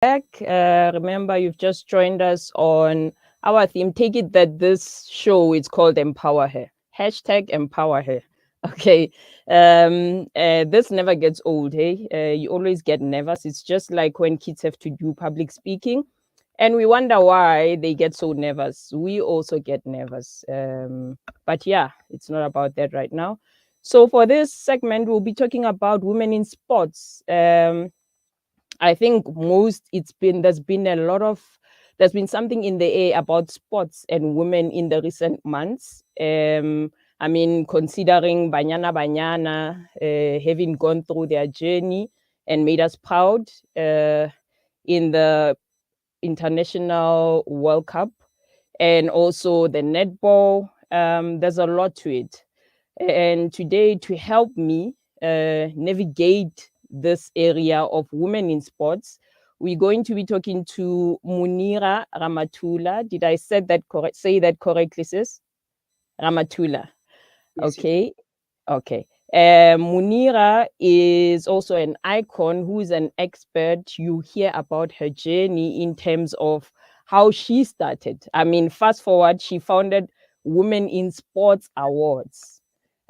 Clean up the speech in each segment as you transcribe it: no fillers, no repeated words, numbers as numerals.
back. Remember, you've just joined us on our theme. Take it that this show is called Empower Her. Hashtag Empower Her. Okay. This never gets old, hey? You always get nervous. It's just like when kids have to do public speaking and we wonder why they get so nervous. We also get nervous. But yeah, it's not about that right now. So for this segment, we'll be talking about women in sports. I think there's been something in the air about sports and women in the recent months. I mean, considering Banyana Banyana having gone through their journey and made us proud in the International World Cup and also the netball. There's a lot to it. And today, to help me navigate this area of women in sports, we're going to be talking to Moonira Ramathula. Did I say that correctly, sis? Ramathula. Yes, Okay. Okay. Moonira is also an icon who is an expert. You hear about her journey in terms of how she started. I mean, fast forward, she founded Women in Sports Awards.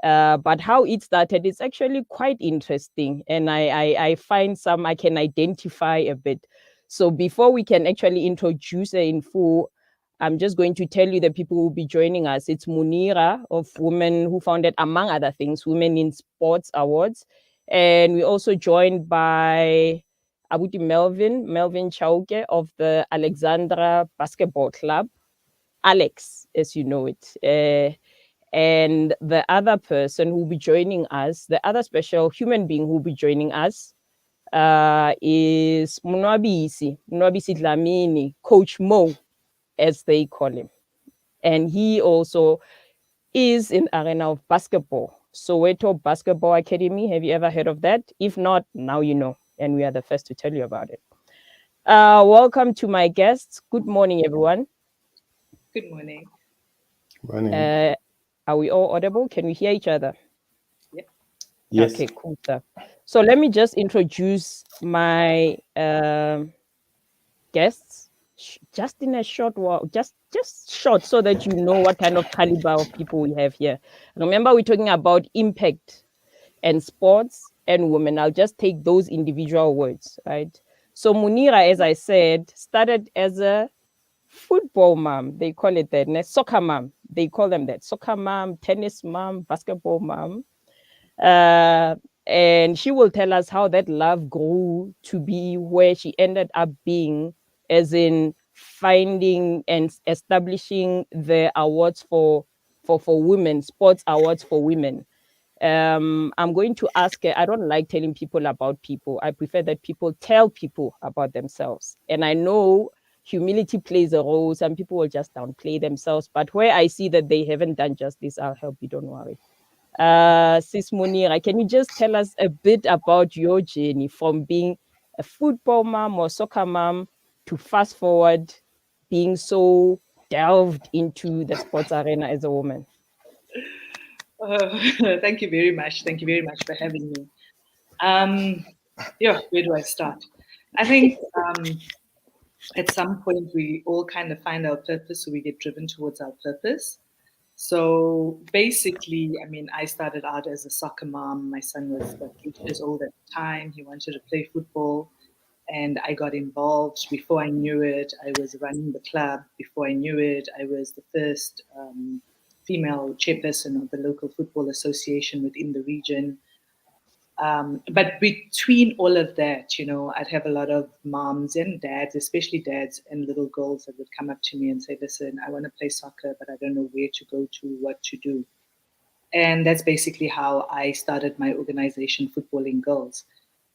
But how it started is actually quite interesting. And I find some I can identify a bit. So before we can actually introduce her in full, I'm just going to tell you the people who will be joining us. It's Moonira of Women who founded, among other things, Women in Sports Awards. And we're also joined by Abuti Melvin Chauke of the Alexandra Basketball Club. Alex, as you know it. And the other person who will be joining us, the other special human being who will be joining us, is Monwabisi Dlamini, Coach Mo, as they call him. And he also is in arena of basketball. Soweto Basketball Academy. Have you ever heard of that? If not, now you know. And we are the first to tell you about it. Welcome to my guests. Good morning, everyone. good morning. Morning. Uh, are we all audible? Can we hear each other? Yep. Yes. Okay, cool stuff. So let me just introduce my guests just in a short while, just short, so that you know what kind of caliber of people we have here. Remember, we're talking about impact and sports and women. I'll just take those individual words, right? So Moonira, as I said, started as a football mom. They call it that. Soccer mom. They call them that. Soccer mom, tennis mom, basketball mom. Uh, and she will tell us how that love grew to be where she ended up being, as in finding and establishing the awards for women, sports awards for women. I'm going to ask her. I don't like telling people about people. I prefer that people tell people about themselves. And I know humility plays a role. Some people will just downplay themselves, but where I see that they haven't done justice, I'll help you. Don't worry. Sis Munira, can you just tell us a bit about your journey from being a football mom or soccer mom to fast forward being so delved into the sports arena as a woman? Thank you very much. Thank you very much for having me. Um, yeah, where do I start? I think at some point we all kind of find our purpose, so we get driven towards our purpose. So basically, I mean, I started out as a soccer mom. My son was 8 years old at the time. He wanted to play football, and I got involved. Before I knew it, I was running the club. Before I knew it, I was the first female chairperson of the local football association within the region. But between all of that, I'd have a lot of moms and dads, especially dads and little girls, that would come up to me and say, listen, I want to play soccer, but I don't know where to go to, what to do. And that's basically how I started my organization, Footballing Girls.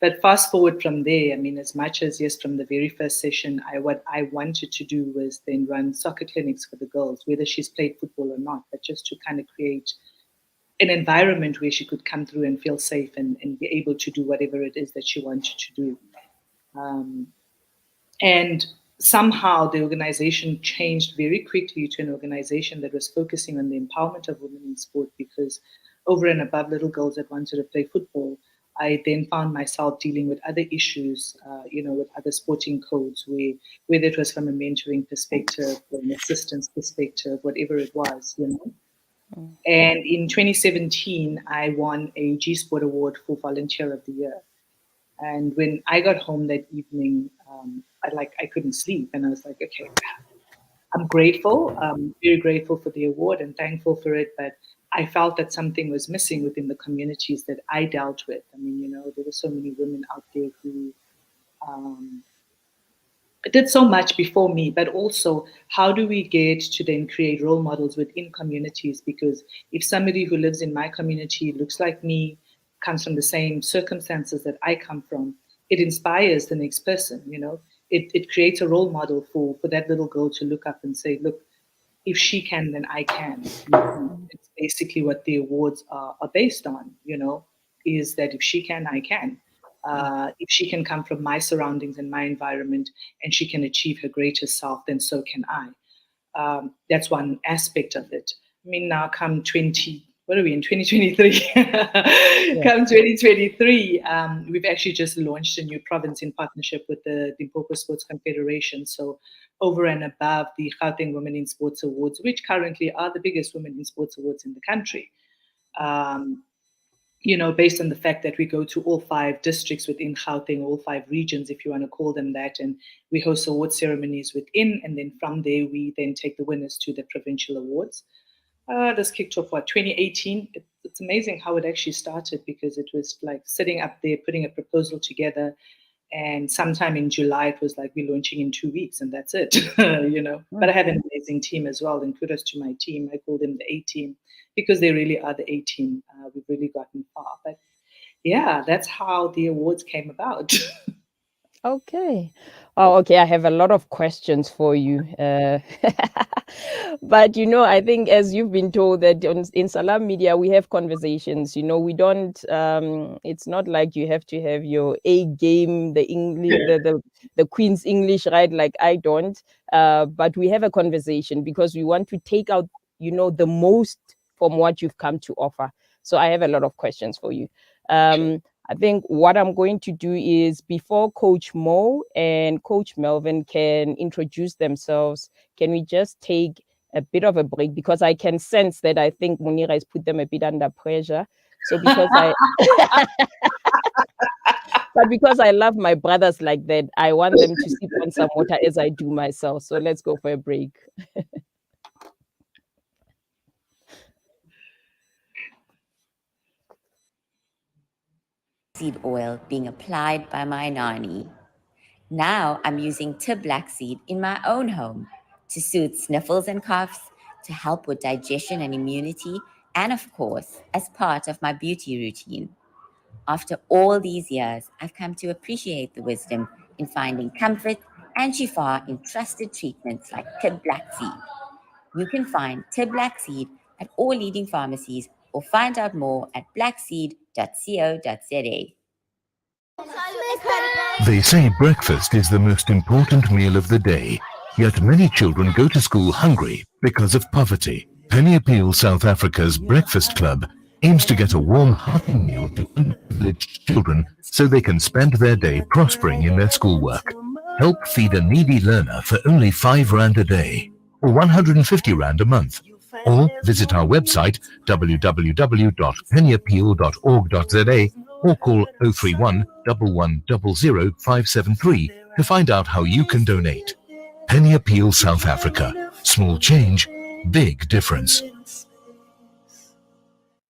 But fast forward from there, I mean, as much as, yes, from the very first session, what I wanted to do was then run soccer clinics for the girls, whether she's played football or not, but just to kind of create an environment where she could come through and feel safe and be able to do whatever it is that she wanted to do. Um, and somehow the organization changed very quickly to an organization that was focusing on the empowerment of women in sport, because over and above little girls that wanted to play football, I then found myself dealing with other issues, with other sporting codes, whether it was from a mentoring perspective or an assistance perspective, whatever it was. And in 2017, I won a G Sport Award for Volunteer of the Year. And when I got home that evening, I couldn't sleep, and I was like, okay, I'm grateful. I'm very grateful for the award and thankful for it, but I felt that something was missing within the communities that I dealt with. I mean, there were so many women out there who did so much before me, but also how do we get to then create role models within communities? Because if somebody who lives in my community looks like me, comes from the same circumstances that I come from, it inspires the next person, It creates a role model for that little girl to look up and say, look, if she can, then I can. It's basically what the awards are based on, is that if she can, I can. If she can come from my surroundings and my environment and she can achieve her greatest self, then so can I. That's one aspect of it. I mean, now come 2023? Come 2023, we've actually just launched a new province in partnership with the Limpopo Sports Confederation. So over and above the Gauteng Women in Sports Awards, which currently are the biggest women in sports awards in the country. Based on the fact that we go to all 5 districts within Gauteng, all 5 regions, if you want to call them that, and we host award ceremonies within, and then from there, we then take the winners to the provincial awards. This kicked off, 2018? It's amazing how it actually started, because it was like sitting up there, putting a proposal together, and sometime in July, it was like we're launching in 2 weeks, and that's it, But I have an amazing team as well, and kudos to my team. I call them the A-team, because they really are the A-team. We've really gotten far. But yeah, that's how the awards came about. Okay. Oh, okay. I have a lot of questions for you. But, I think as you've been told that in Salam Media, we have conversations, we don't, it's not like you have to have your A game, the English, the Queen's English, right? Like I don't, but we have a conversation because we want to take out, the most from what you've come to offer. So I have a lot of questions for you. I think what I'm going to do is, before Coach Mo and Coach Melvin can introduce themselves, can we just take a bit of a break? Because I can sense that I think Moonira has put them a bit under pressure. So because but because I love my brothers like that, I want them to sip on some water as I do myself. So let's go for a break. Seed oil being applied by my nanny. Now I'm using Ntebeng seed in my own home to soothe sniffles and coughs, to help with digestion and immunity, and of course, as part of my beauty routine. After all these years, I've come to appreciate the wisdom in finding comfort and shifa in trusted treatments like Ntebeng seed. You can find Ntebeng seed at all leading pharmacies, or find out more at blackseed.co.za. They say breakfast is the most important meal of the day, yet many children go to school hungry because of poverty. Penny Appeal South Africa's Breakfast Club aims to get a warm, hearty meal to underprivileged children so they can spend their day prospering in their schoolwork. Help feed a needy learner for only 5 Rand a day, or 150 Rand a month. Or visit our website www.pennyappeal.org.za or call 031 1100 573 to find out how you can donate. Penny Appeal South Africa. Small change, big difference.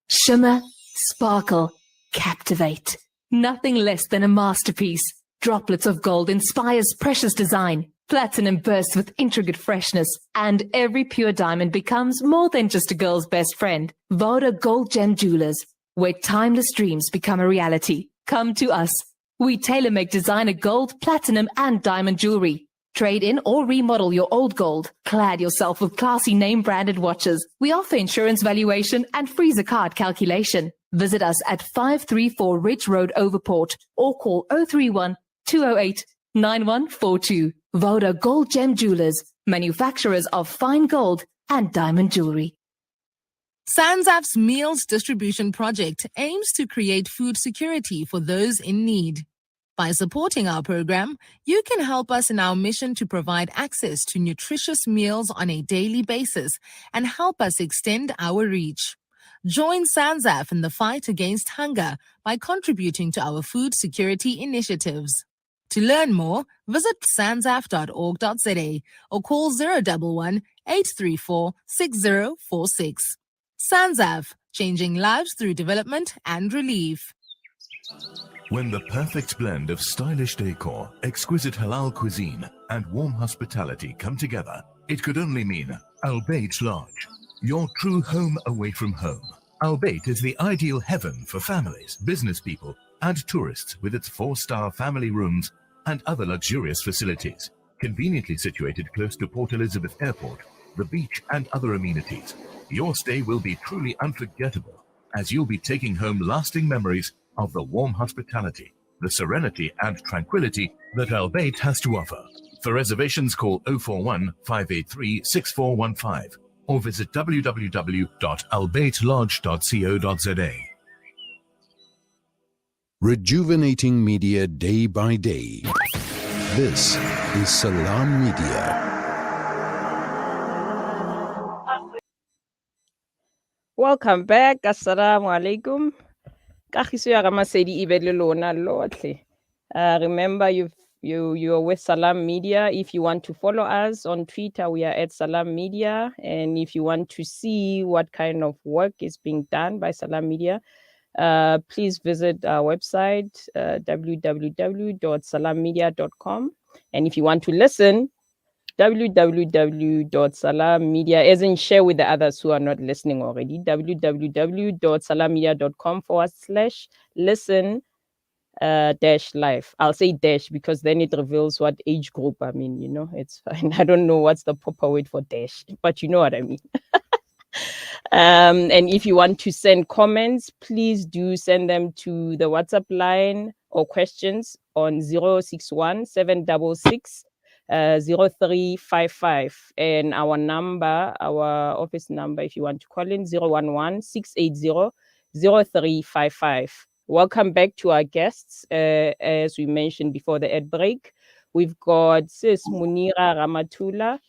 Shimmer, sparkle, captivate. Nothing less than a masterpiece. Droplets of gold inspires precious design. Platinum bursts with intricate freshness, and every pure diamond becomes more than just a girl's best friend. Voda Gold Gem Jewelers, where timeless dreams become a reality. Come to us. We tailor-make designer gold, platinum, and diamond jewelry. Trade in or remodel your old gold. Clad yourself with classy name-branded watches. We offer insurance valuation and freezer card calculation. Visit us at 534 Ridge Road, Overport, or call 031 208 9142. Voda Gold Gem Jewelers, manufacturers of fine gold and diamond jewelry. SANZAF's Meals Distribution Project aims to create food security for those in need. By supporting our program, you can help us in our mission to provide access to nutritious meals on a daily basis and help us extend our reach. Join SANZAF in the fight against hunger by contributing to our food security initiatives. To learn more, visit sanzaf.org.za or call 011 834 6046. SANZAF, changing lives through development and relief. When the perfect blend of stylish decor, exquisite halal cuisine, and warm hospitality come together, it could only mean Albeit Lodge, your true home away from home. Albeit is the ideal heaven for families, business people, and tourists with its 4-star family rooms and other luxurious facilities. Conveniently situated close to Port Elizabeth Airport, the beach, and other amenities, your stay will be truly unforgettable as you'll be taking home lasting memories of the warm hospitality, the serenity and tranquility that Albeit has to offer. For reservations, call 041 583 6415 or visit www.albeitlodge.co.za. Rejuvenating media day by day. This is Salam Media. Welcome back. Assalamu alaikum. Kagiso ya Ramasedi ibe le lona lotlhe. Remember, you're with Salam Media. If you want to follow us on Twitter, we are at Salam Media. And if you want to see what kind of work is being done by Salam Media, please visit our website, www.salammedia.com. And if you want to listen, www.salammedia, as in share with the others who are not listening already, www.salammedia.com/listen -live. I'll say dash because then it reveals what age group I'm in, it's fine. I don't know what's the proper word for dash, but you know what I mean. And if you want to send comments, please do send them to the WhatsApp line or questions on 061 766 0355, and our office number, if you want to call in, 011 680 0355. Welcome back to our guests. As we mentioned before the ad break, we've got Sis Moonira Ramathula,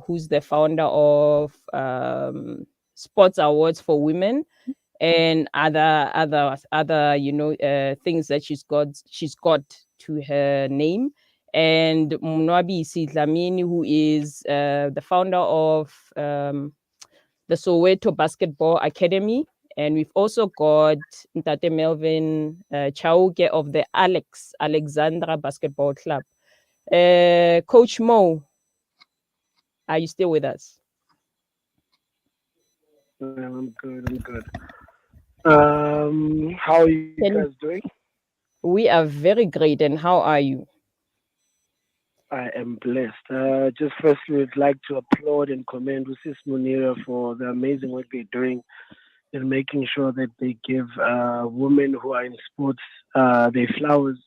who's the founder of Sports Awards for Women and other things that she's got to her name, and Monwabisi Dlamini, who is the founder of the Soweto Basketball Academy. And we've also got Ntate Melvin Chauke of the Alexandra Basketball Club. Coach Mo, are you still with us? I'm good. How are you guys doing? We are very great, and how are you? I am blessed. Just firstly, I'd like to applaud and commend Sis Moonira for the amazing work they're doing in making sure that they give women who are in sports their flowers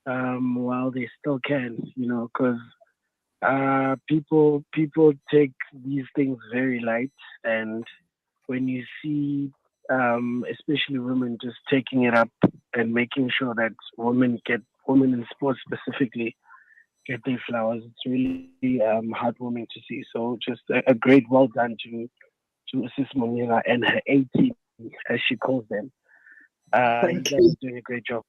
while they still can, because people take these things very light, and when you see especially women just taking it up and making sure that women in sports specifically get their flowers, it's really heartwarming to see. So just a great well done to Sis Moonira and her A-team, as she calls them. You guys are doing a great job.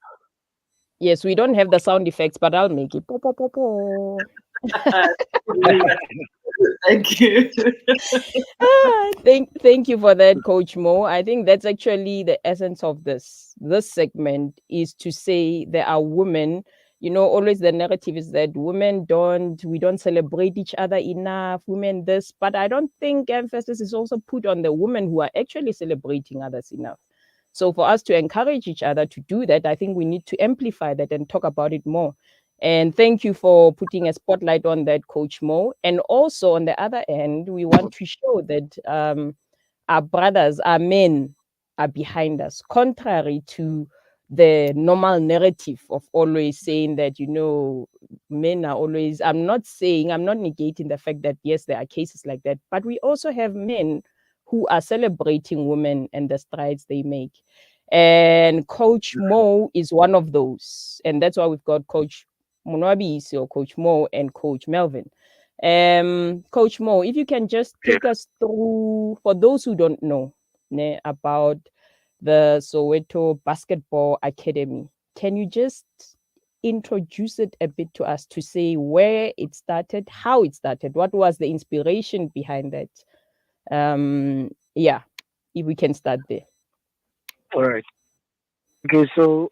Yes, we don't have the sound effects, but I'll make it. Po, po, po, po. Thank you. Thank you for that, Coach Mo. I think that's actually the essence of this segment, is to say there are women. Always the narrative is that we don't celebrate each other enough, women this, but I don't think emphasis is also put on the women who are actually celebrating others enough. So for us to encourage each other to do that, I think we need to amplify that and talk about it more. And thank you for putting a spotlight on that, Coach Mo. And also on the other end, we want to show that our brothers, our men are behind us, contrary to the normal narrative of always saying that, men are always, I'm not negating the fact that, yes, there are cases like that, but we also have men who are celebrating women and the strides they make. And Coach Mo is one of those. And that's why we've got Coach Monwabisi or Coach Mo and Coach Melvin. Coach Mo, if you can just take us through, for those who don't know about the Soweto Basketball Academy, can you just introduce it a bit to us to say where it started, how it started, what was the inspiration behind that? Yeah, if we can start there. All right. Okay, so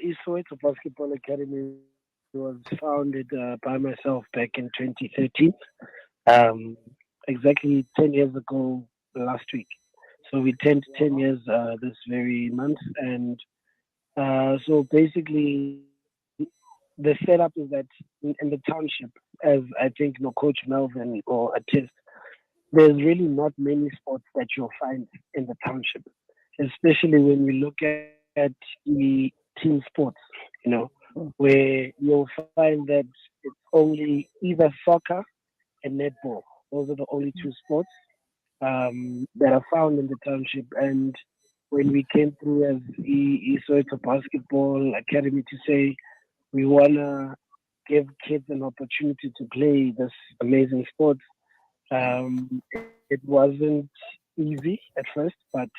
East Soweto Basketball Academy was founded by myself back in 2013, exactly 10 years ago last week. So we turned 10 years this very month. And so basically, the setup is that in the township, as I think Coach Melvin or attest, there's really not many sports that you'll find in the township, especially when we look at the team sports, where you'll find that it's only either soccer and netball. Those are the only two sports that are found in the township. And when we came through as Soweto Basketball Academy to say we want to give kids an opportunity to play this amazing sport, it wasn't easy at first, but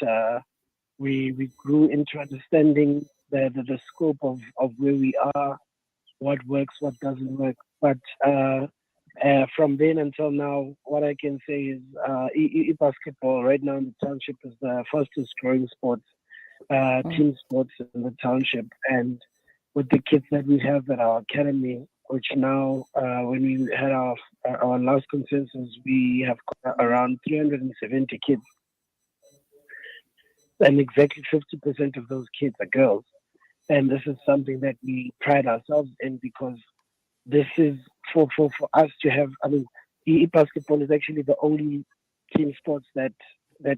we grew into understanding the scope of where we are, what works, what doesn't work. But from then until now, what I can say is basketball right now in the township is the fastest growing sport, team sports in the township. And with the kids that we have at our academy, which now, when we had our last consensus, we have around 370 kids. And exactly 50% of those kids are girls. And this is something that we pride ourselves in, because this is for us to have, basketball is actually the only team sports that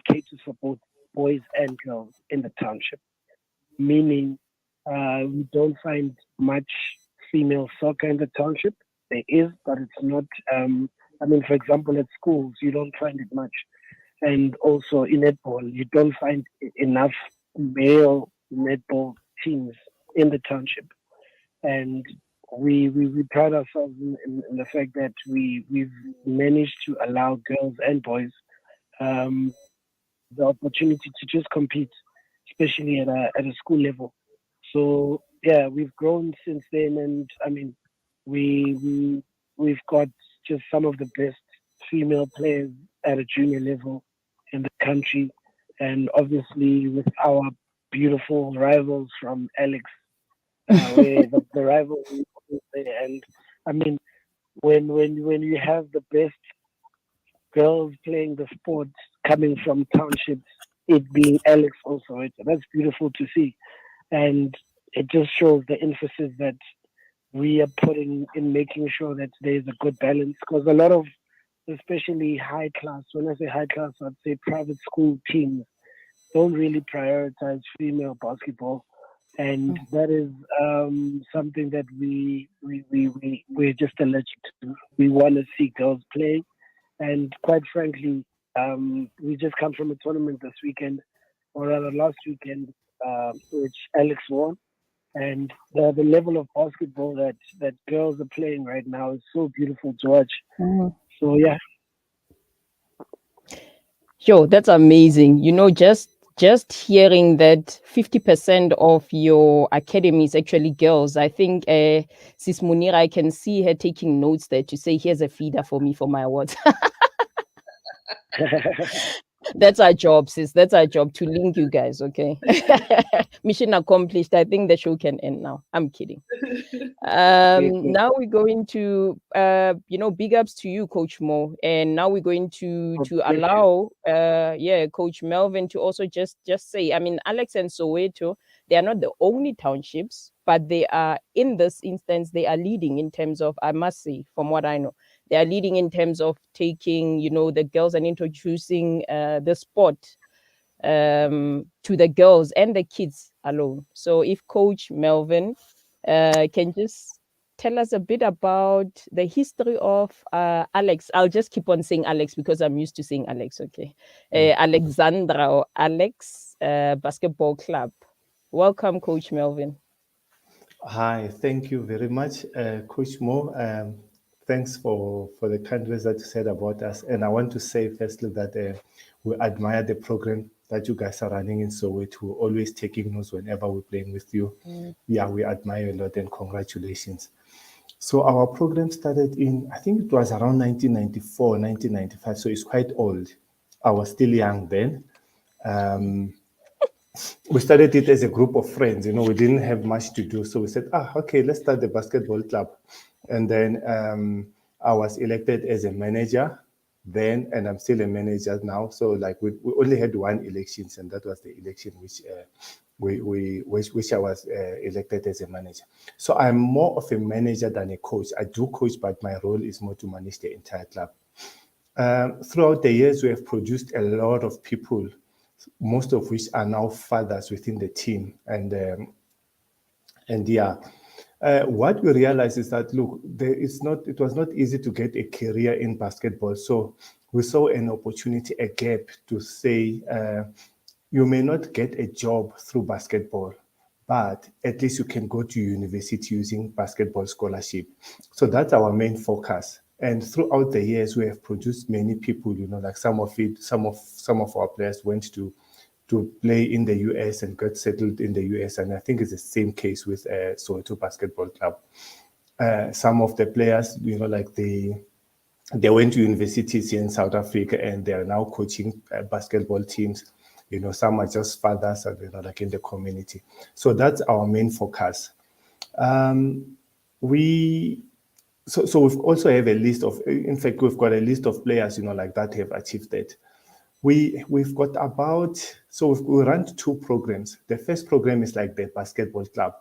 caters for both boys and girls in the township. Meaning, we don't find much female soccer in the township. There is, but it's not, for example, at schools, you don't find it much. And also in netball, you don't find enough male netball teams in the township. And we pride ourselves in the fact that we've managed to allow girls and boys the opportunity to just compete, especially at a school level. So yeah, we've grown since then, and we've got just some of the best female players at a junior level in the country, and obviously with our beautiful rivals from Alex, where the rivalry is there. And when you have the best girls playing the sport coming from townships, it being Alex also, that's beautiful to see. And it just shows the emphasis that we are putting in making sure that there's a good balance, because a lot of, especially high class, when I say high class, I'd say private school teams don't really prioritize female basketball. And that is something that we're just allergic to. We want to see girls play. And quite frankly, we just come from a tournament this weekend, or rather last weekend, which Alex won. And the level of basketball that girls are playing right now is so beautiful to watch. So yeah. Sure, that's amazing. Just hearing that 50% of your academy is actually girls. I think Sis Moonira, I can see her taking notes there to say, here's a feeder for me for my awards. That's our job, sis. That's our job, to link you guys, okay? Mission accomplished. I think the show can end now. I'm kidding. Now we're going to, big ups to you, Coach Mo. And now we're going to allow, Coach Melvin to also just say, Alex and Soweto, they are not the only townships, but they are, in this instance, they are leading in terms of, I must say, from what I know, they are leading in terms of taking, the girls and introducing the sport to the girls and the kids alone. So if Coach Melvin can just tell us a bit about the history of Alex. I'll just keep on saying Alex because I'm used to saying Alex, okay? Alexandra or Alex Basketball Club. Welcome, Coach Melvin. Hi, thank you very much, Coach Mo. Thanks for the kind words that you said about us. And I want to say firstly that we admire the program that you guys are running in Soweto. We're always taking notes whenever we're playing with you. Yeah, we admire a lot and congratulations. So our program started in, I think it was around 1994, 1995. So it's quite old. I was still young then. We started it as a group of friends. You know, we didn't have much to do. So we said, okay, let's start the basketball club. And then I was elected as a manager then, and I'm still a manager now. So like we only had one election, and that was the election which I was elected as a manager. So I'm more of a manager than a coach. I do coach, but my role is more to manage the entire club. Throughout the years, we have produced a lot of people, most of which are now fathers within the team. What we realized is that, look, it was not easy to get a career in basketball. So we saw an opportunity, a gap to say, you may not get a job through basketball, but at least you can go to university using basketball scholarship. So that's our main focus. And throughout the years, we have produced many people, you know, like some of our players went to play in the US and got settled in the US. And I think it's the same case with Soweto Basketball Club. Some of the players, you know, like they went to universities here in South Africa and they are now coaching basketball teams. You know, some are just fathers, you know, like in the community. So that's our main focus. So we've also have a list of, in fact, we've got a list of players, you know, like that have achieved that. We've got we run 2 programs. The first program is like the basketball club.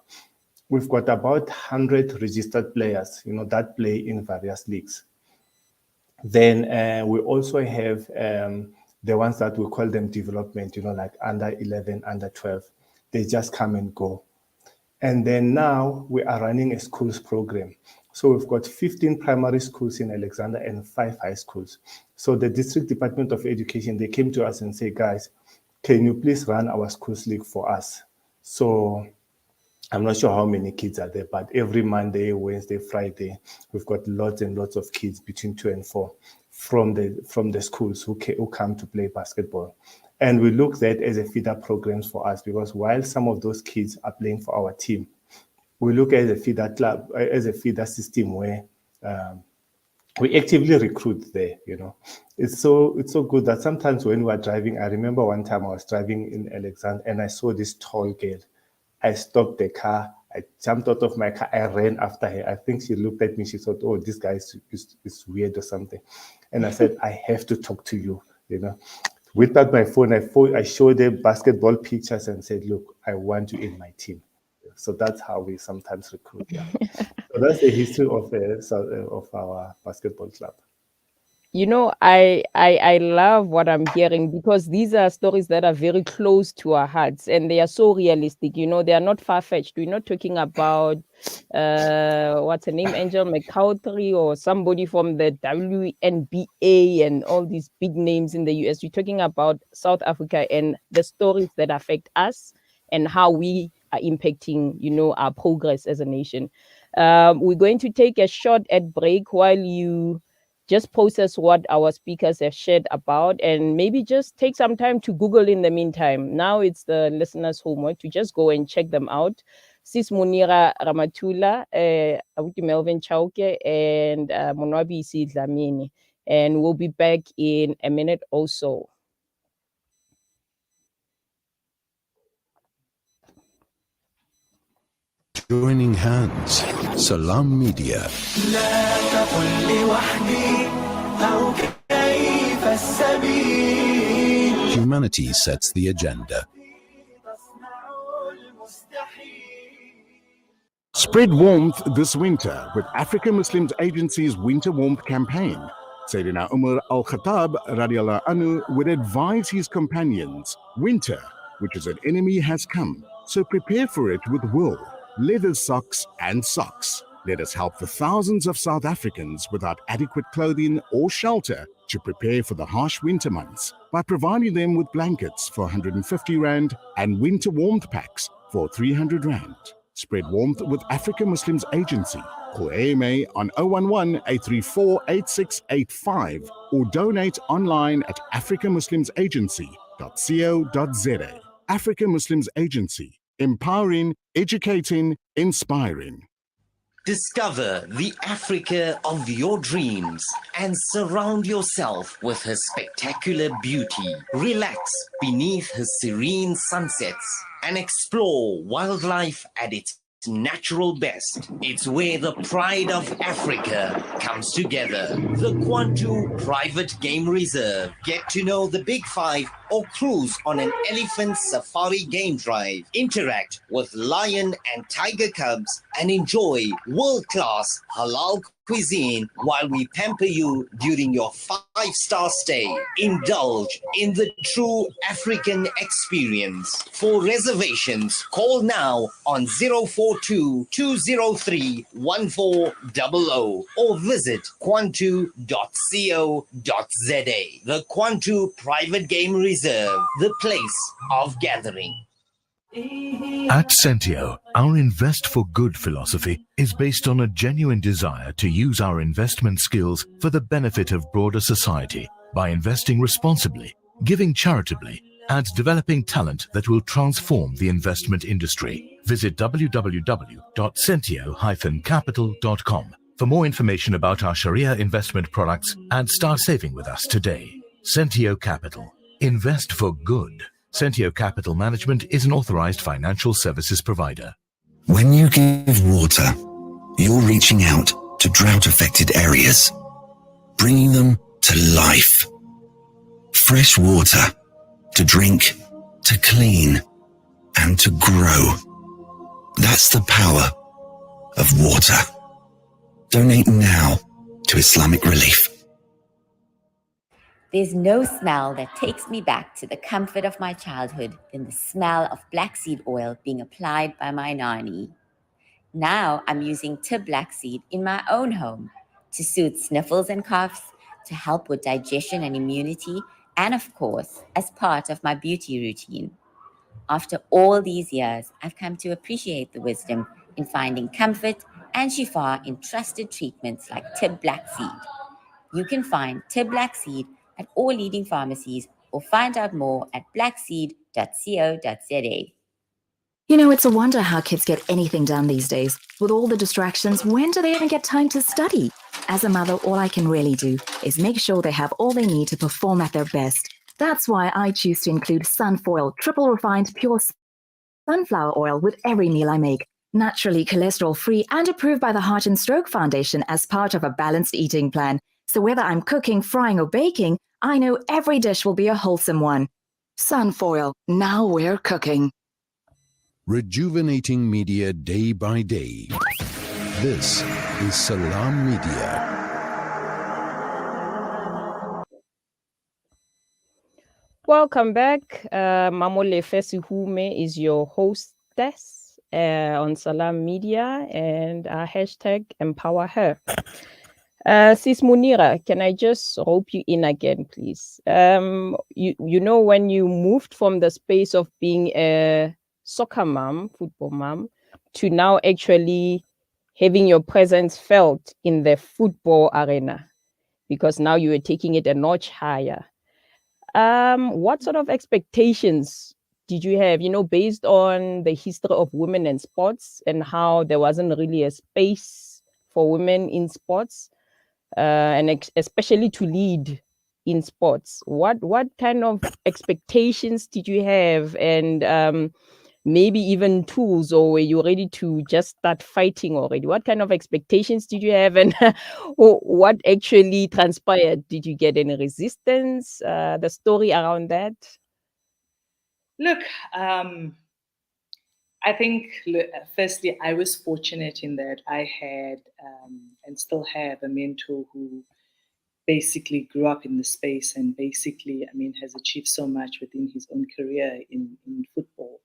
We've got about 100 registered players, you know, that play in various leagues. Then we also have the ones that we call them development, you know, like under 11, under 12. They just come and go. And then now we are running a schools program. So we've got 15 primary schools in Alexandra and 5 high schools. So the District Department of Education, they came to us and say, guys, can you please run our schools league for us? So I'm not sure how many kids are there, but every Monday, Wednesday, Friday, we've got lots and lots of kids between 2 and 4 from the schools who come to play basketball. And we look at that as a feeder programs for us, because while some of those kids are playing for our team, we look at a feeder club, as a feeder system where we actively recruit there, you know. It's so good that sometimes when we are driving, I remember one time I was driving in Alexandra and I saw this tall girl. I stopped the car, I jumped out of my car, I ran after her. I think she looked at me, she thought, oh, this guy is weird or something. And I said, I have to talk to you, you know. Without my phone, I showed them basketball pictures and said, look, I want you in my team. So that's how we sometimes recruit. Yeah. So that's the history of our basketball club. You know, I love what I'm hearing, because these are stories that are very close to our hearts and they are so realistic. You know, they are not far-fetched. We're not talking about what's her name, Angel McCoughtry or somebody from the WNBA and all these big names in the US. We're talking about South Africa and the stories that affect us and how we are impacting, you know, our progress as a nation. We're going to take a short ad break while you just process what our speakers have shared about, and maybe just take some time to Google in the meantime. Now it's the listeners' homework to just go and check them out. Sis Moonira Ramathula, Melvin Chauke, and Monwabisi Dlamini. And we'll be back in a minute or so. Joining hands, Salam Media. Humanity sets the agenda. Spread warmth this winter with African Muslims Agency's Winter Warmth Campaign. Sayyidina Umar Al-Khattab radiallahu anhu would advise his companions, winter, which is an enemy, has come, so prepare for it with wool, leather socks and socks. Let us help the thousands of South Africans without adequate clothing or shelter to prepare for the harsh winter months by providing them with blankets for 150 Rand and winter warmth packs for 300 Rand. Spread warmth with Africa Muslims Agency. Call AMA on 011-834-8685 or donate online at africamuslimsagency.co.za. Africa Muslims Agency. Empowering, educating, inspiring. Discover the Africa of your dreams and surround yourself with her spectacular beauty. Relax beneath her serene sunsets and explore wildlife at its natural best. It's where the pride of Africa comes together. The Kwantu Private Game Reserve. Get to know the Big Five or cruise on an elephant safari game drive. Interact with lion and tiger cubs and enjoy world-class halal cuisine while we pamper you during your 5-star stay. Indulge in the true African experience. For reservations, call now on 042-203-1400 or visit kwantu.co.za. The Kwantu Private Game Reserve, the place of gathering. At Sentio, our Invest for Good philosophy is based on a genuine desire to use our investment skills for the benefit of broader society by investing responsibly, giving charitably, and developing talent that will transform the investment industry. Visit www.sentio-capital.com for more information about our Sharia investment products and start saving with us today. Sentio Capital. Invest for good. Sentio Capital Management is an authorized financial services provider. When you give water, you're reaching out to drought-affected areas, bringing them to life. Fresh water to drink, to clean, and to grow. That's the power of water. Donate now to Islamic Relief. There's no smell that takes me back to the comfort of my childhood than the smell of black seed oil being applied by my nanny. Now I'm using Ntebeng seed in my own home to soothe sniffles and coughs, to help with digestion and immunity, and of course, as part of my beauty routine. After all these years, I've come to appreciate the wisdom in finding comfort and shifa in trusted treatments like Ntebeng seed. You can find Ntebeng seed at all leading pharmacies or find out more at blackseed.co.za. You know, it's a wonder how kids get anything done these days. With all the distractions, when do they even get time to study? As a mother, all I can really do is make sure they have all they need to perform at their best. That's why I choose to include Sunfoil, triple refined pure sunflower oil with every meal I make. Naturally cholesterol-free and approved by the Heart and Stroke Foundation as part of a balanced eating plan. So whether I'm cooking, frying, or baking, I know every dish will be a wholesome one. Sunfoil, now we're cooking. Rejuvenating media day by day. This is Salam Media. Welcome back. Mamolefe Sehume is your hostess on Salam Media, and hashtag empower her. Sis Moonira, can I just rope you in again, please? You know, when you moved from the space of being a soccer mom, football mom, to now actually having your presence felt in the football arena, because now you are taking it a notch higher. What sort of expectations did you have, you know, based on the history of women in sports and how there wasn't really a space for women in sports? And especially to lead in sports. What kind of expectations did you have, and maybe even tools, or were you ready to just start fighting already? What kind of expectations did you have, and what actually transpired? Did you get any resistance? The story around that? Look, I think, firstly, I was fortunate in that I had and still have a mentor who basically grew up in the space and basically, I mean, has achieved so much within his own career in football.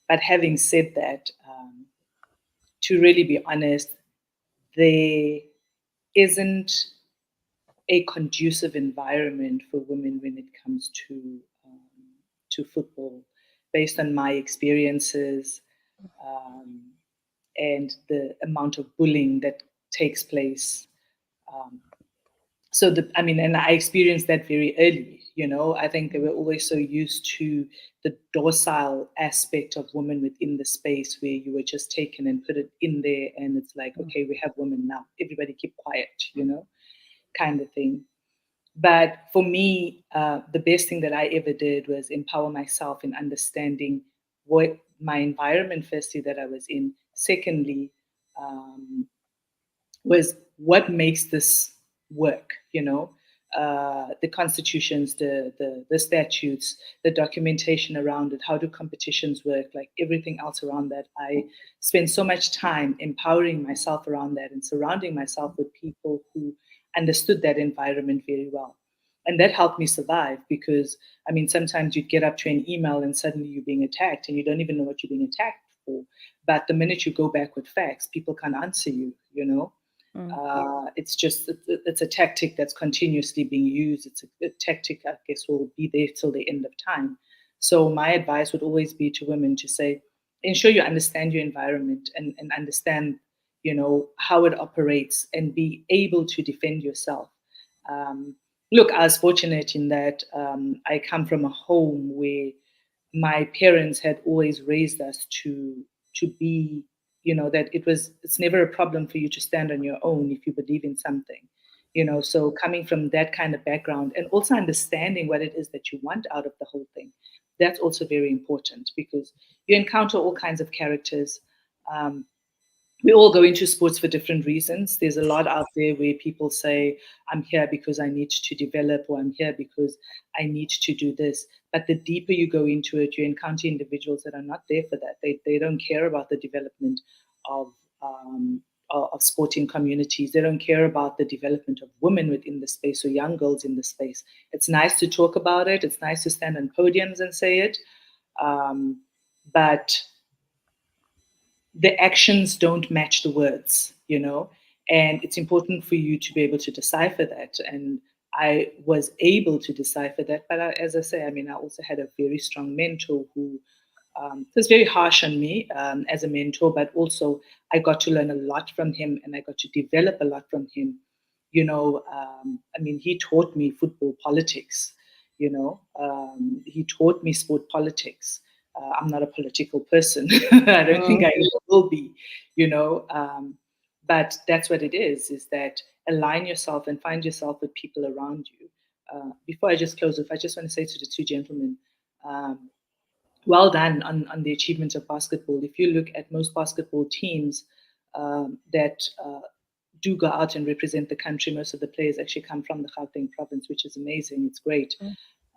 But having said that, to really be honest, there isn't a conducive environment for women when it comes to football, based on my experiences and the amount of bullying that takes place. And I experienced that very early. I think they were always so used to the docile aspect of women within the space where you were just taken and put it in there, and it's like, okay, we have women now. Everybody keep quiet, kind of thing. But for me, the best thing that I ever did was empower myself in understanding what my environment, firstly, that I was in. Secondly, was what makes this work, the constitutions, the statutes, the documentation around it, how do competitions work, like everything else around that. I spent so much time empowering myself around that and surrounding myself with people who understood that environment very well. And that helped me survive because, sometimes you'd get up to an email and suddenly you're being attacked and you don't even know what you're being attacked for. But the minute you go back with facts, people can't answer you, it's a tactic that's continuously being used. It's a tactic, I guess, will be there till the end of time. So my advice would always be to women to say, ensure you understand your environment and understand, how it operates and be able to defend yourself. Look, I was fortunate in that I come from a home where my parents had always raised us to be, that it's never a problem for you to stand on your own if you believe in something, so coming from that kind of background and also understanding what it is that you want out of the whole thing, that's also very important because you encounter all kinds of characters. We all go into sports for different reasons. There's a lot out there where people say, I'm here because I need to develop, or I'm here because I need to do this. But the deeper you go into it, you encounter individuals that are not there for that. They don't care about the development of sporting communities. They don't care about the development of women within the space or young girls in the space. It's nice to talk about it. It's nice to stand on podiums and say it. But the actions don't match the words, and it's important for you to be able to decipher that. And I was able to decipher that. But as I say, I also had a very strong mentor who was very harsh on me as a mentor, but also I got to learn a lot from him and I got to develop a lot from him. He taught me football politics, he taught me sport politics. I'm not a political person. I don't think I ever will be, but that's what it is that align yourself and find yourself with people around you. Before I just close off, I just want to say to the two gentlemen, well done on the achievement of basketball. If you look at most basketball teams that do go out and represent the country, most of the players actually come from the Gauteng province, which is amazing. It's great.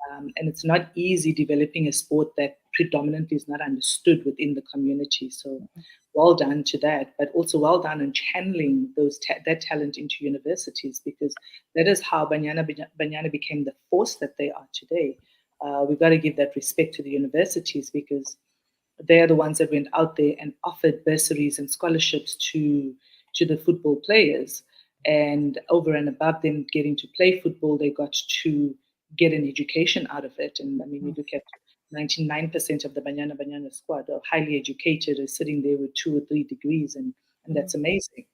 And it's not easy developing a sport that predominantly is not understood within the community. So well done to that, but also well done on channeling that talent into universities, because that is how Banyana became the force that they are today. We've got to give that respect to the universities because they are the ones that went out there and offered bursaries and scholarships to the football players. And over and above them getting to play football, they got to get an education out of it. And you look at 99% of the Banyana squad are highly educated, are sitting there with 2 or 3 degrees, and that's amazing.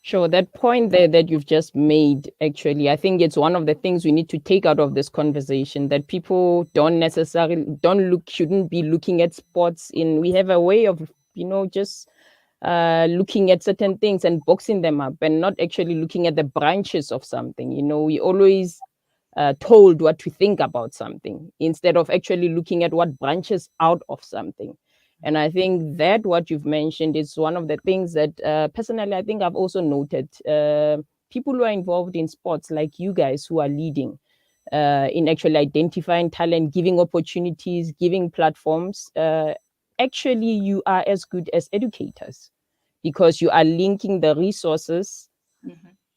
Sure, that point there that you've just made, actually, I think it's one of the things we need to take out of this conversation, that people shouldn't be looking at sports we have a way of, just looking at certain things and boxing them up and not actually looking at the branches of something. We always told what to think about something instead of actually looking at what branches out of something. And I think that what you've mentioned is one of the things that personally, I think I've also noted. People who are involved in sports, like you guys who are leading in actually identifying talent, giving opportunities, giving platforms, actually you are as good as educators because you are linking the resources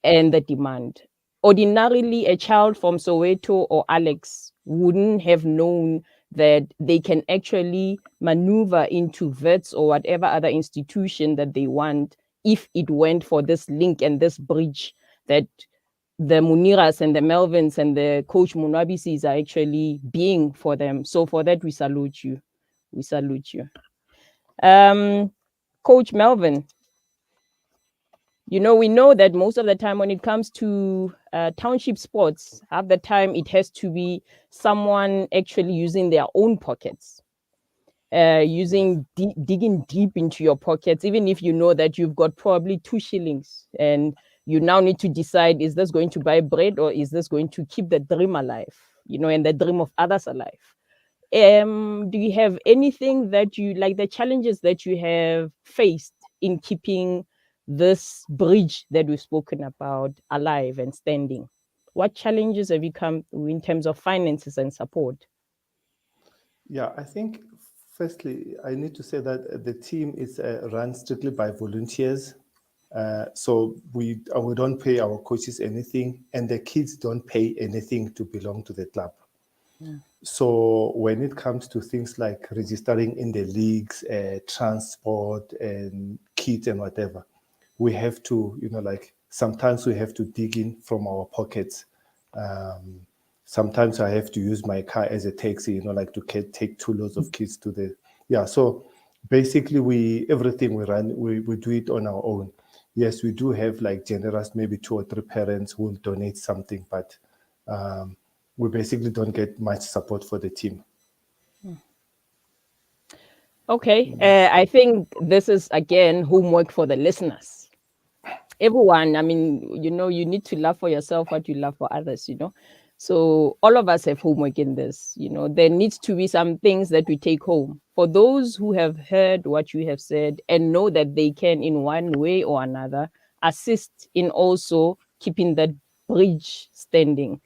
and the demand. Ordinarily, a child from Soweto or Alex wouldn't have known that they can actually maneuver into VETS or whatever other institution that they want if it went for this link and this bridge that the Mooniras and the Melvins and the Coach Monwabisis are actually being for them. So for that, we salute you. We salute you. Coach Melvin, we know that most of the time when it comes to township sports, half the time it has to be someone actually using their own pockets, digging deep into your pockets, even if you know that you've got probably 2 shillings and you now need to decide, is this going to buy bread or is this going to keep the dream alive, and the dream of others alive? Do you have anything that you like, the challenges that you have faced in keeping this bridge that we've spoken about alive and standing? What challenges have you come in terms of finances and support? Yeah, I think firstly, I need to say that the team is run strictly by volunteers. So we don't pay our coaches anything, and the kids don't pay anything to belong to the club. Yeah. So when it comes to things like registering in the leagues, transport and kits and whatever, we have to, sometimes we have to dig in from our pockets. Sometimes I have to use my car as a taxi, to take 2 loads of kids to the, so basically everything we run, we do it on our own. Yes, we do have generous, maybe 2 or 3 parents who will donate something, but we basically don't get much support for the team. Okay, I think this is again homework for the listeners. Everyone, you need to love for yourself what you love for others, So all of us have homework in this, there needs to be some things that we take home. For those who have heard what you have said and know that they can in one way or another assist in also keeping that bridge standing.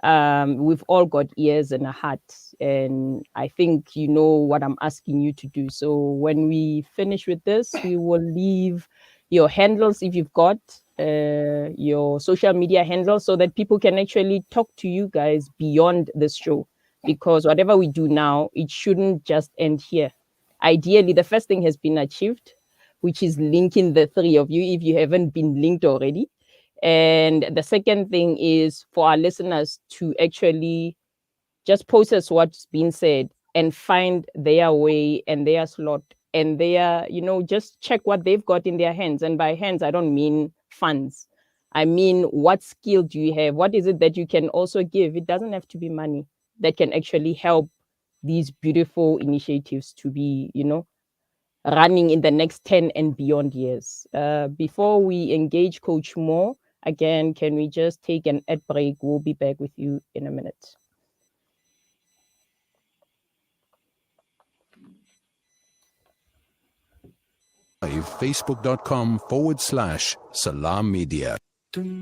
We've all got ears and a heart, and I think you know what I'm asking you to do. So when we finish with this, we will leave your handles if you've got your social media handles so that people can actually talk to you guys beyond this show, because whatever we do now, it shouldn't just end here. Ideally, the first thing has been achieved, which is linking the 3 of you if you haven't been linked already. And the second thing is for our listeners to actually just process what's been said and find their way and their slot and their, just check what they've got in their hands. And by hands, I don't mean funds. I mean, what skill do you have? What is it that you can also give? It doesn't have to be money that can actually help these beautiful initiatives to be, running in the next 10 and beyond years. Before we engage Coach more, again, can we just take an ad break? We'll be back with you in a minute. Facebook.com/Salam Media.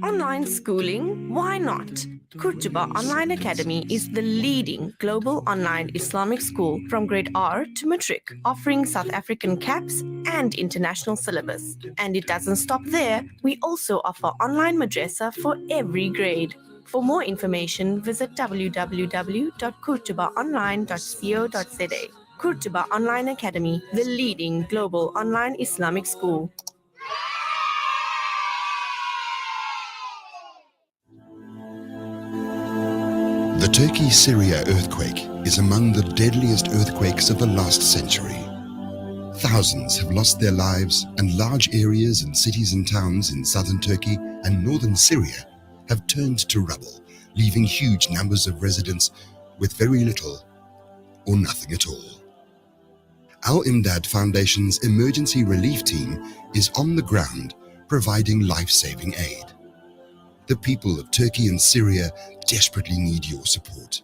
Online schooling? Why not? Kurtuba Online Academy is the leading global online Islamic school from grade R to matric, offering South African caps and international syllabus. And it doesn't stop there. We also offer online madrasa for every grade. For more information, visit www.kurtubaonline.co.za. Kurtuba Online Academy, the leading global online Islamic school. The Turkey-Syria earthquake is among the deadliest earthquakes of the last century. Thousands have lost their lives, and large areas and cities and towns in southern Turkey and northern Syria have turned to rubble, leaving huge numbers of residents with very little or nothing at all. Al-Imdad Foundation's emergency relief team is on the ground providing life-saving aid. The people of Turkey and Syria desperately need your support.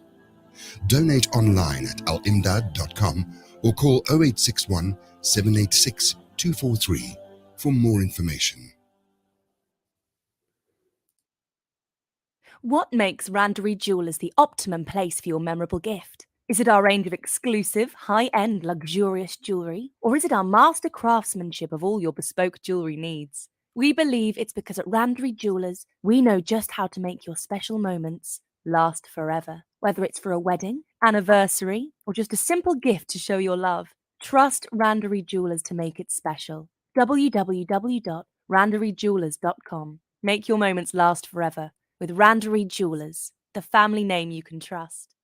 Donate online at alimdad.com or call 0861 786 243 for more information. What makes Randery Jewelers the optimum place for your memorable gift? Is it our range of exclusive, high-end, luxurious jewellery? Or is it our master craftsmanship of all your bespoke jewellery needs? We believe it's because at Randery Jewelers, we know just how to make your special moments last forever. Whether it's for a wedding, anniversary, or just a simple gift to show your love, trust Randery Jewelers to make it special. www.randery.co.za randaryjewelers.com. Make your moments last forever with Randary Jewelers, the family name you can trust.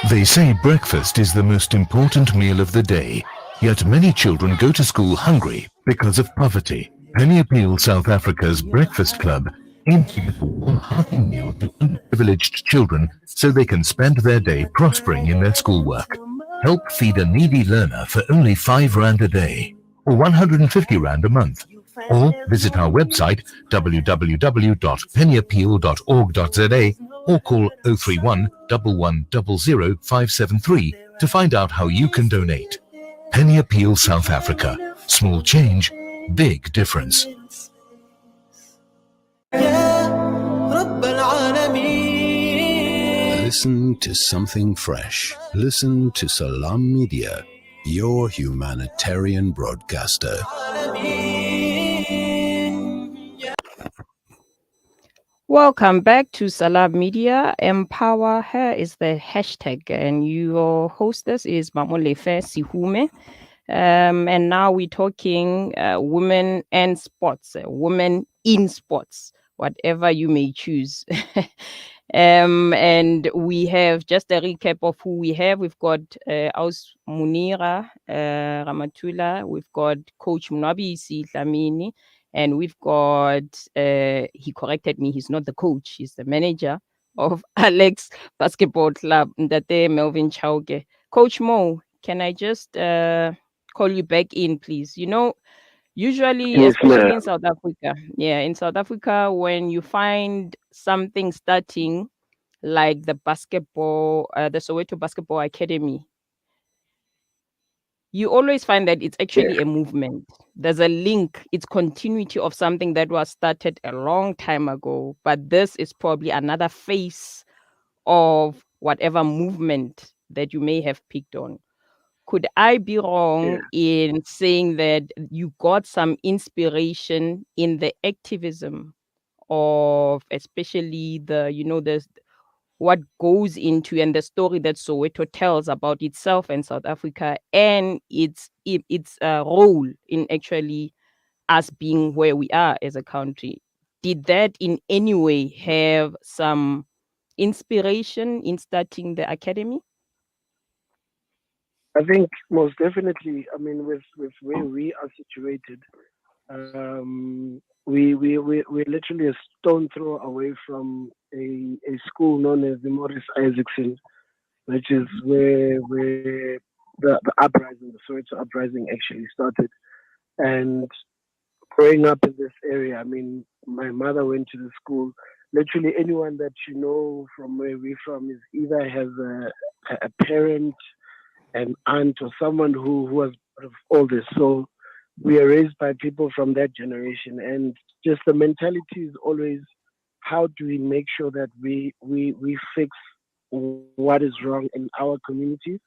They say breakfast is the most important meal of the day, yet many children go to school hungry because of poverty. Penny Appeal South Africa's Breakfast Club aims to give a warm, hearty meal to underprivileged children so they can spend their day prospering in their schoolwork. Help feed a needy learner for only 5 Rand a day, or 150 Rand a month. Or visit our website www.pennyappeal.org.za or call 031 1100 573 to find out how you can donate. Penny Appeal South Africa. Small change, big difference. Listen to something fresh. Listen to Salam Media, your humanitarian broadcaster. Welcome back to Salam Media. Empower Her is the hashtag, and your hostess is Mamolefe Sehume. And now we're talking women and sports, women in sports, whatever you may choose. And we have just a recap of who we have. We've got Moonira Ramathula. We've got Coach Monwabisi Dlamini. And we've got, he corrected me, he's not the coach, he's the manager of Alex Basketball Club, Ndate Melvin Chauke. Coach Mo, can I just call you back in, please? You know, usually, Yes, especially ma'am. in South Africa, in South Africa, when you find something starting like the basketball, the Soweto Basketball Academy, you always find that it's actually a movement. There's a link, it's continuity of something that was started a long time ago, but this is probably another phase of whatever movement that you may have picked on. Could I be wrong in saying that you got some inspiration in the activism of especially the what goes into and the story that Soweto tells about itself and South Africa and its role in actually us being where we are as a country? Did that in any way have some inspiration in starting the academy? I think most definitely. I mean, with where we are situated, we're literally a stone throw away from a school known as the Morris Isaacson, which is where the uprising, the Soweto uprising, actually started. And growing up in this area, I mean, my mother went to the school. Literally, anyone that you know from where we're from is either has a parent, an aunt, or someone who was part of all this. So we are raised by people from that generation, and just the mentality is always, how do we make sure that we fix what is wrong in our communities,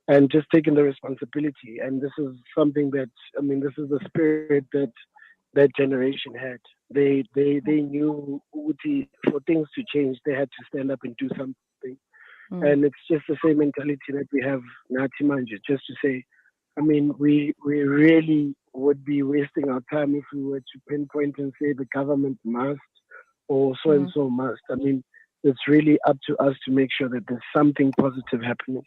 and just taking the responsibility. And this is something that, I mean, this is the spirit that that generation had. They knew Uti, for things to change, they had to stand up and do something. And it's just the same mentality that we have now, Timanja, just to say, I mean, we really would be wasting our time if we were to pinpoint and say the government must or so and so must. I mean, it's really up to us to make sure that there's something positive happening.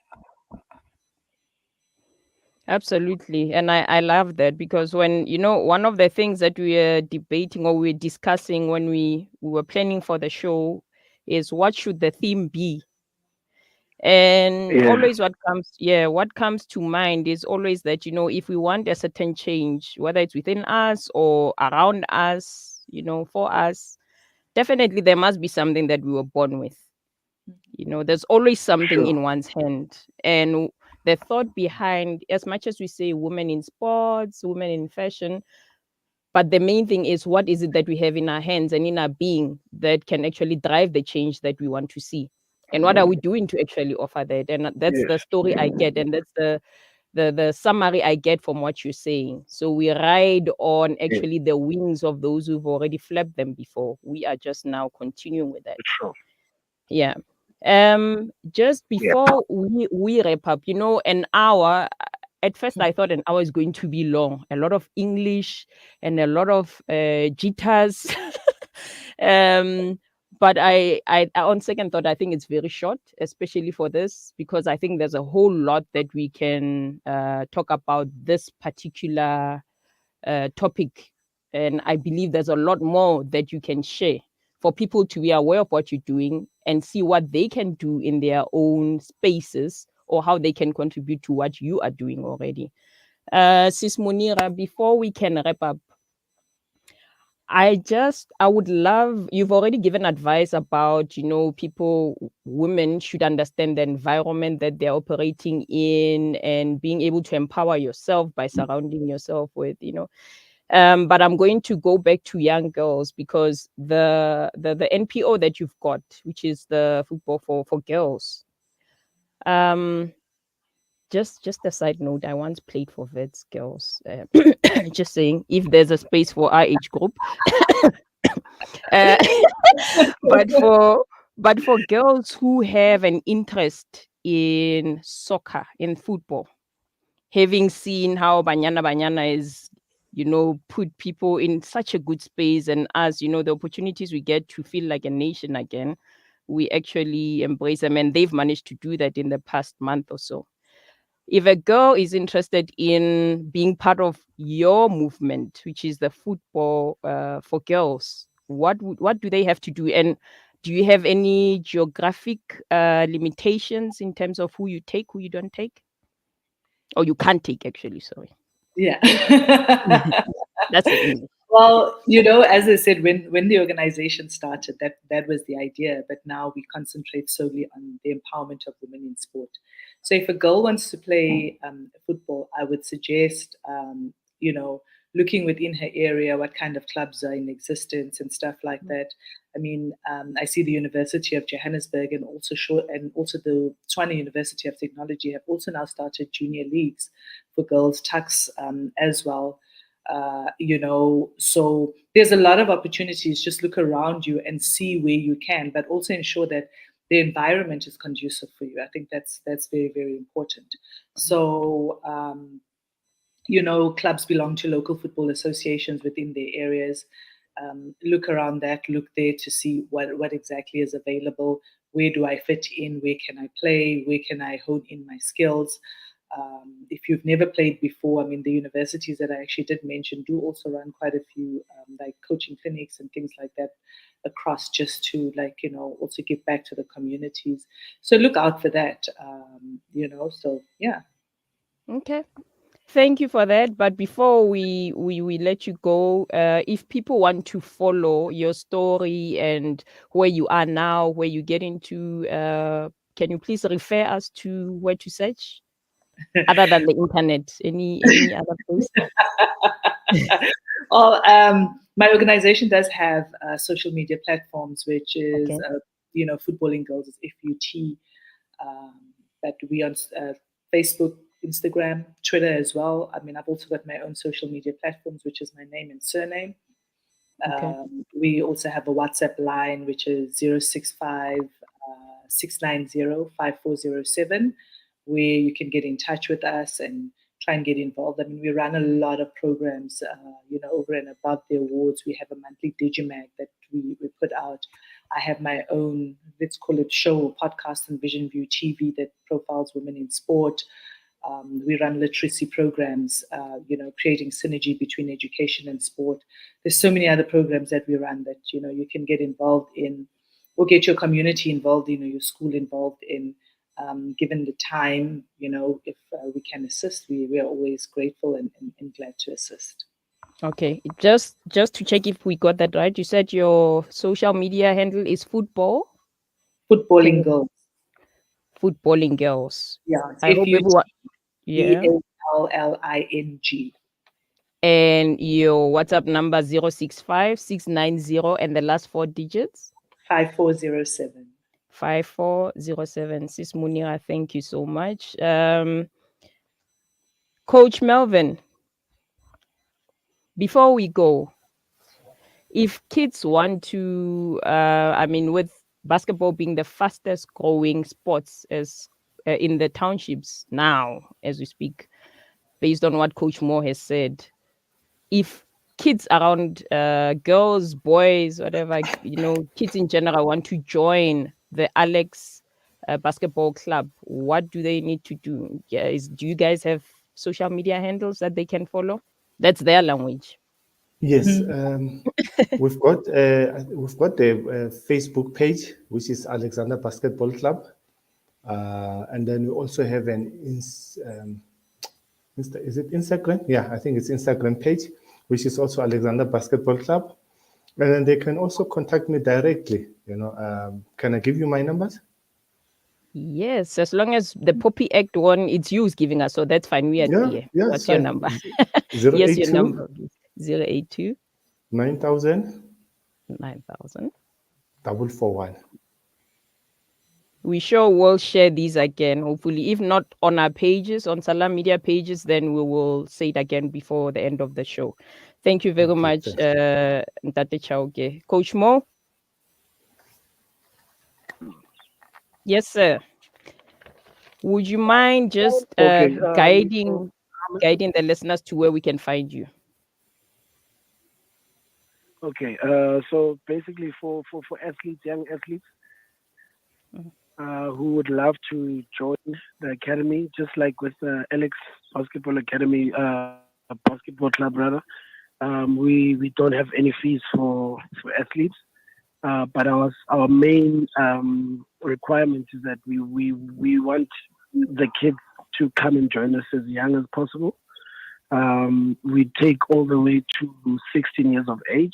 Absolutely. And I love that, because when, one of the things that we are debating or we're discussing when we were planning for the show is what should the theme be? And always what comes to mind is always that, if we want a certain change, whether it's within us or around us, for us, definitely there must be something that we were born with. There's always something in one's hand. And the thought behind, as much as we say women in sports, women in fashion, but the main thing is, what is it that we have in our hands and in our being that can actually drive the change that we want to see? And what are we doing to actually offer that? And that's the story I get, and that's the summary I get from what you're saying. So we ride on actually the wings of those who've already flapped them before. We are just now continuing with that. Yeah. Just before we wrap up, an hour, at first I thought an hour is going to be long, a lot of English and a lot of jitters. But I on second thought, I think it's very short, especially for this, because I think there's a whole lot that we can talk about this particular topic. And I believe there's a lot more that you can share for people to be aware of what you're doing and see what they can do in their own spaces or how they can contribute to what you are doing already. Sis Moonira, before we can wrap up, I would love, you've already given advice about, women should understand the environment that they're operating in and being able to empower yourself by surrounding yourself with, but I'm going to go back to young girls because the NPO that you've got, which is the football for girls. Just a side note, I once played for Vets girls. Just saying, if there's a space for our age group. But for girls who have an interest in soccer, in football, having seen how Banyana is, put people in such a good space, and as the opportunities we get to feel like a nation again, we actually embrace them, and they've managed to do that in the past month or so. If a girl is interested in being part of your movement, which is the football for girls, what do they have to do? And do you have any geographic limitations in terms of who you take, who you don't take? Or you can't take, actually, sorry. Yeah. That's the English. Well, as I said, when the organization started, that was the idea. But now we concentrate solely on the empowerment of women in sport. So if a girl wants to play football, I would suggest, looking within her area, what kind of clubs are in existence and stuff like that. I mean, I see the University of Johannesburg and also the Tshwane University of Technology have also now started junior leagues for girls, tucks as well. So there's a lot of opportunities. Just look around you and see where you can, but also ensure that the environment is conducive for you. I think that's very, very important. So, clubs belong to local football associations within their areas. Look around that, look there to see what exactly is available. Where do I fit in? Where can I play? Where can I hone in my skills? If you've never played before, I mean, the universities that I actually did mention do also run quite a few like coaching clinics and things like that across, just to also give back to the communities. So look out for that, so yeah. Okay. Thank you for that. But before we let you go, if people want to follow your story and where you are now, where you get into, can you please refer us to where to search? Other than the internet, any other place? Well, my organization does have social media platforms, which is, Footballing Girls is FUT. But we on Facebook, Instagram, Twitter as well. I mean, I've also got my own social media platforms, which is my name and surname. We also have a WhatsApp line, which is 065 690 5407, where you can get in touch with us and try and get involved. I mean, we run a lot of programs, over and above the awards. We have a monthly Digimag that we put out. I have my own, let's call it show or podcast on Vision View TV that profiles women in sport. We run literacy programs, creating synergy between education and sport. There's so many other programs that we run that, you can get involved in or get your community involved in or your school involved in. Given the time, if we can assist, we are always grateful and glad to assist. Okay, just to check if we got that right, you said your social media handle is Footballing Girls. Footballing Girls. Yeah, I hope everyone. Yeah. ELLING. And your WhatsApp number 065 690 and the last 4 digits? 5407. 5407. Sis Moonira, thank you so much. Coach Melvin, before we go, if kids want to, with basketball being the fastest growing sports as in the townships now, as we speak, based on what Coach Moore has said. If kids around, girls, boys, whatever, kids in general want to join the Alex basketball club, what do they need to do? Do you guys have social media handles that they can follow? That's their language. Yes, we've got the Facebook page, which is Alexander Basketball Club, and then we also have an is it Instagram? Yeah, I think it's Instagram page, which is also Alexander Basketball Club, and then they can also contact me directly. Can I give you my numbers? Yes, as long as the Poppy Act one, it's you giving us, so that's fine. We are there. Yeah, What's your number? 082 yes, your number. 082 9000 9000 441. We sure will share these again, hopefully. If not on our pages, on Salam Media pages, then we will say it again before the end of the show. Thank you very much, Ntate Chauke. Coach Mo? Yes, sir. Would you mind just guiding the listeners to where we can find you? Okay, so basically for athletes, young athletes, who would love to join the academy, just like with the Alex Basketball Academy, basketball club rather. We don't have any fees for athletes, but our main requirement is that we want the kids to come and join us as young as possible. We take all the way to 16 years of age.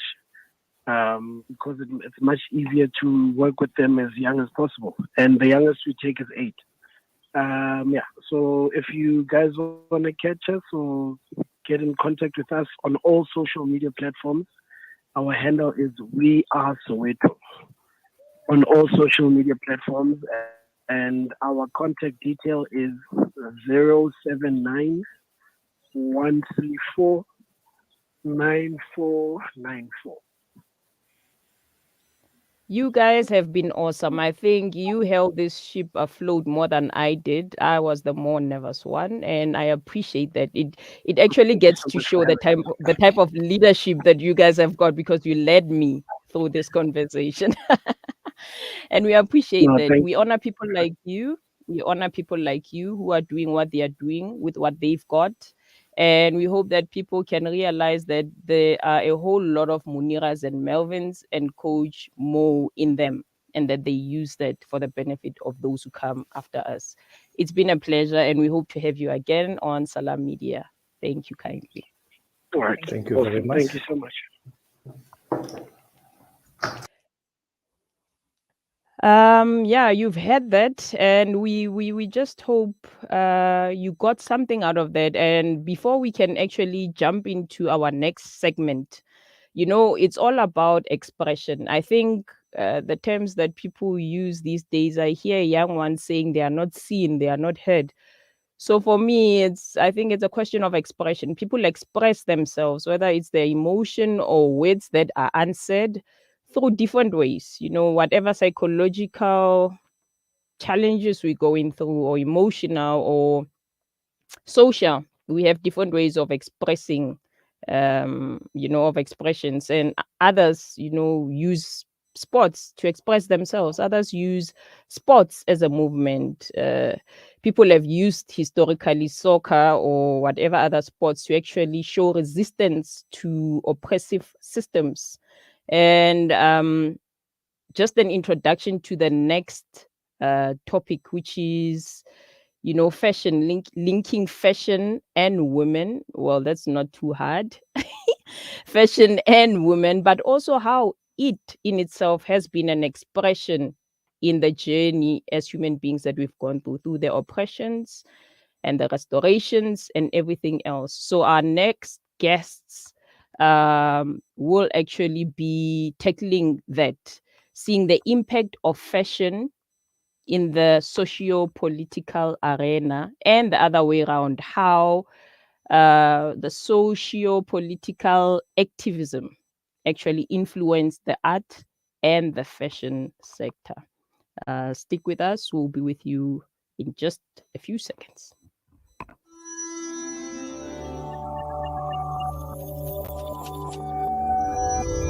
Because it's much easier to work with them as young as possible. And the youngest we take is 8. So if you guys want to catch us or get in contact with us on all social media platforms, our handle is We Are Soweto on all social media platforms. And our contact detail is 079 134 9494. You guys have been awesome. I think you held this ship afloat more than I did. I was the more nervous one, and I appreciate that. It actually gets to show the type of leadership that you guys have got, because you led me through this conversation. And we appreciate that. We honor people like you. We honor people like you who are doing what they are doing with what they've got. And we hope that people can realize that there are a whole lot of Mooniras and Melvins and Coach Mo in them, and that they use that for the benefit of those who come after us. It's been a pleasure, and we hope to have you again on Salam Media. Thank you kindly. All right. Thank you very much. Thank you so much. You've had that, and we just hope you got something out of that. And before we can actually jump into our next segment, it's all about expression. I think the terms that people use these days, I hear young ones saying they are not seen, they are not heard. So for me, I think it's a question of expression. People express themselves, whether it's their emotion or words that are unsaid, through different ways. Whatever psychological challenges we're going through, or emotional or social, we have different ways of expressing, of expressions. And others, use sports to express themselves. Others use sports as a movement. People have used historically soccer or whatever other sports to actually show resistance to oppressive systems. And just an introduction to the next topic, which is, fashion, linking fashion and women. Well, that's not too hard. Fashion and women, but also how it in itself has been an expression in the journey as human beings that we've gone through the oppressions and the restorations and everything else. So our next guests will actually be tackling that, seeing the impact of fashion in the socio-political arena, and the other way around, how the socio-political activism actually influenced the art and the fashion sector. Stick with us. We'll be with you in just a few seconds.